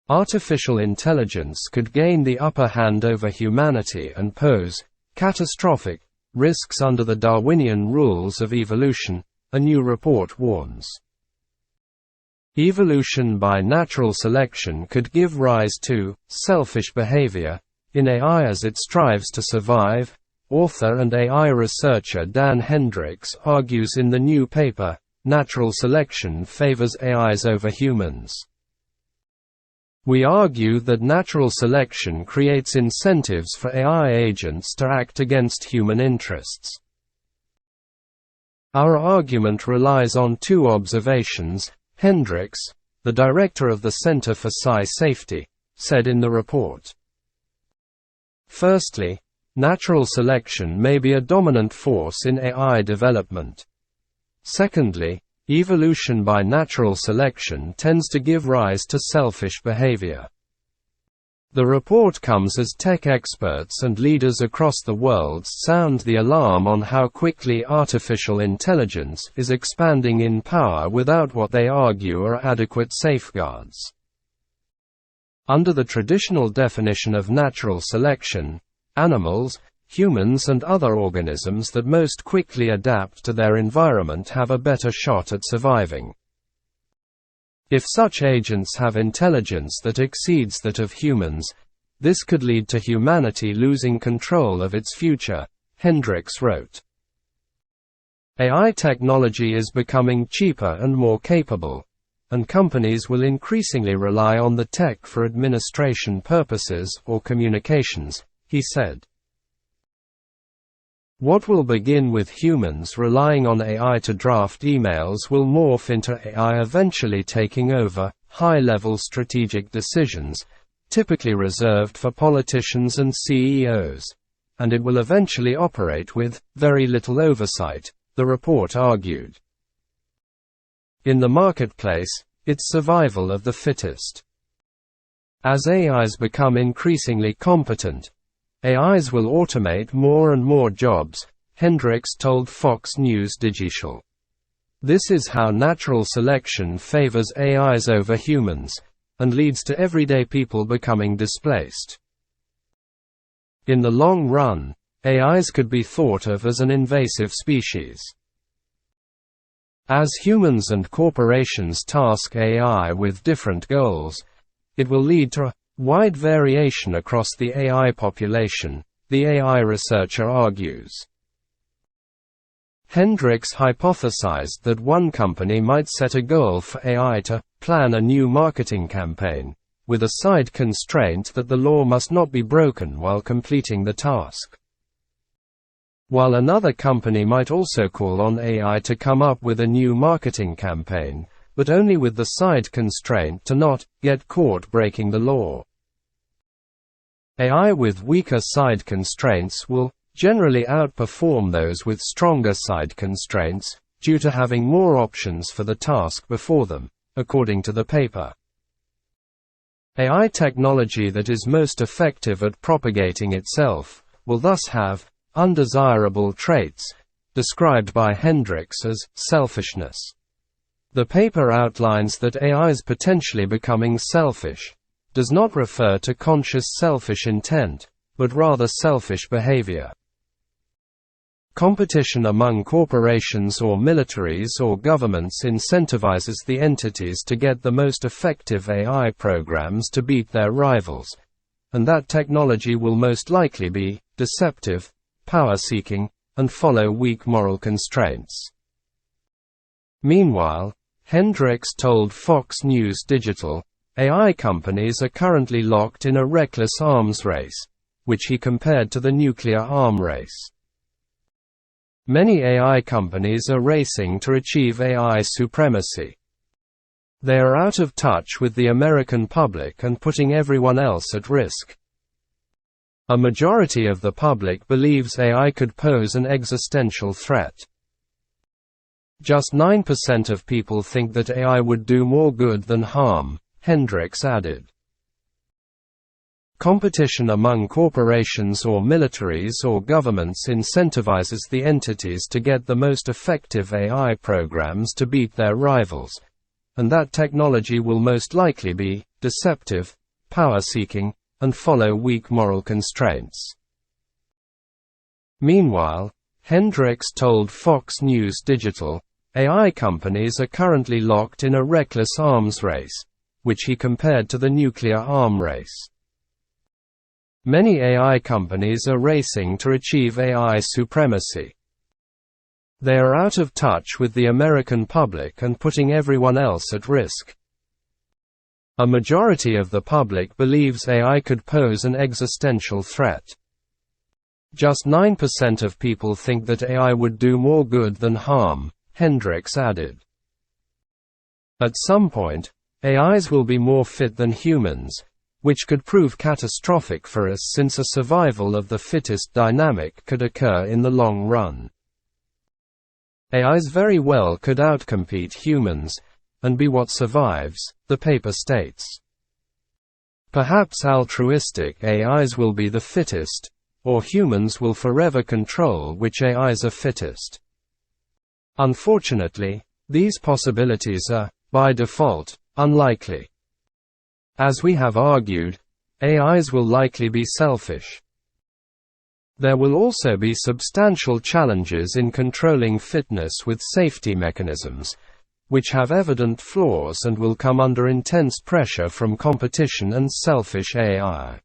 Artificial intelligence could gain the upper hand over humanity and pose catastrophic risks under the Darwinian rules of evolution, a new report warns. Evolution by natural selection could give rise to selfish behavior in AI as it strives to survive, author and AI researcher Dan Hendricks argues in the new paper, Natural Selection Favors AIs Over Humans. We argue that natural selection creates incentives for AI agents to act against human interests. Our argument relies on two observations, Hendricks, the director of the Center for Sci Safety, said in the report. Firstly, natural selection may be a dominant force in AI development. Secondly, evolution by natural selection tends to give rise to selfish behavior. The report comes as tech experts and leaders across the world sound the alarm on how quickly artificial intelligence is expanding in power without what they argue are adequate safeguards. Under the traditional definition of natural selection, animals, humans and other organisms that most quickly adapt to their environment have a better shot at surviving. If such agents have intelligence that exceeds that of humans, this could lead to humanity losing control of its future, Hendricks wrote. AI technology is becoming cheaper and more capable, and companies will increasingly rely on the tech for administration purposes or communications, he said. What will begin with humans relying on AI to draft emails will morph into AI eventually taking over high-level strategic decisions, typically reserved for politicians and CEOs, and it will eventually operate with very little oversight, the report argued. In the marketplace, it's survival of the fittest. As AIs become increasingly competent, AIs will automate more and more jobs, Hendricks told Fox News Digital. This is how natural selection favors AIs over humans, and leads to everyday people becoming displaced. In the long run, AIs could be thought of as an invasive species. As humans and corporations task AI with different goals, it will lead to wide variation across the AI population, the AI researcher argues. Hendricks hypothesized that one company might set a goal for AI to plan a new marketing campaign, with a side constraint that the law must not be broken while completing the task. While another company might also call on AI to come up with a new marketing campaign, but only with the side constraint to not get caught breaking the law. AI with weaker side constraints will generally outperform those with stronger side constraints, due to having more options for the task before them, according to the paper. AI technology that is most effective at propagating itself will thus have undesirable traits, described by Hendricks as selfishness. The paper outlines that AIs potentially becoming selfish does not refer to conscious selfish intent, but rather selfish behavior. Competition among corporations or militaries or governments incentivizes the entities to get the most effective AI programs to beat their rivals, and that technology will most likely be deceptive, power-seeking, and follow weak moral constraints. Meanwhile, Hendricks told Fox News Digital, AI companies are currently locked in a reckless arms race, which he compared to the nuclear arm race. Many AI companies are racing to achieve AI supremacy. They are out of touch with the American public and putting everyone else at risk. A majority of the public believes AI could pose an existential threat. Just 9% of people think that AI would do more good than harm, Hendricks added. Competition among corporations or militaries or governments incentivizes the entities to get the most effective AI programs to beat their rivals, and that technology will most likely be deceptive, power-seeking, and follow weak moral constraints. Meanwhile, Hendricks told Fox News Digital, AI companies are currently locked in a reckless arms race, which he compared to the nuclear arm race. Many AI companies are racing to achieve AI supremacy. They are out of touch with the American public and putting everyone else at risk. A majority of the public believes AI could pose an existential threat. Just 9% of people think that AI would do more good than harm, Hendricks added. At some point, AIs will be more fit than humans, which could prove catastrophic for us since a survival of the fittest dynamic could occur in the long run. AIs very well could outcompete humans, and be what survives, the paper states. Perhaps altruistic AIs will be the fittest, or humans will forever control which AIs are fittest. Unfortunately, these possibilities are, by default, unlikely. As we have argued, AIs will likely be selfish. There will also be substantial challenges in controlling fitness with safety mechanisms, which have evident flaws and will come under intense pressure from competition and selfish AI.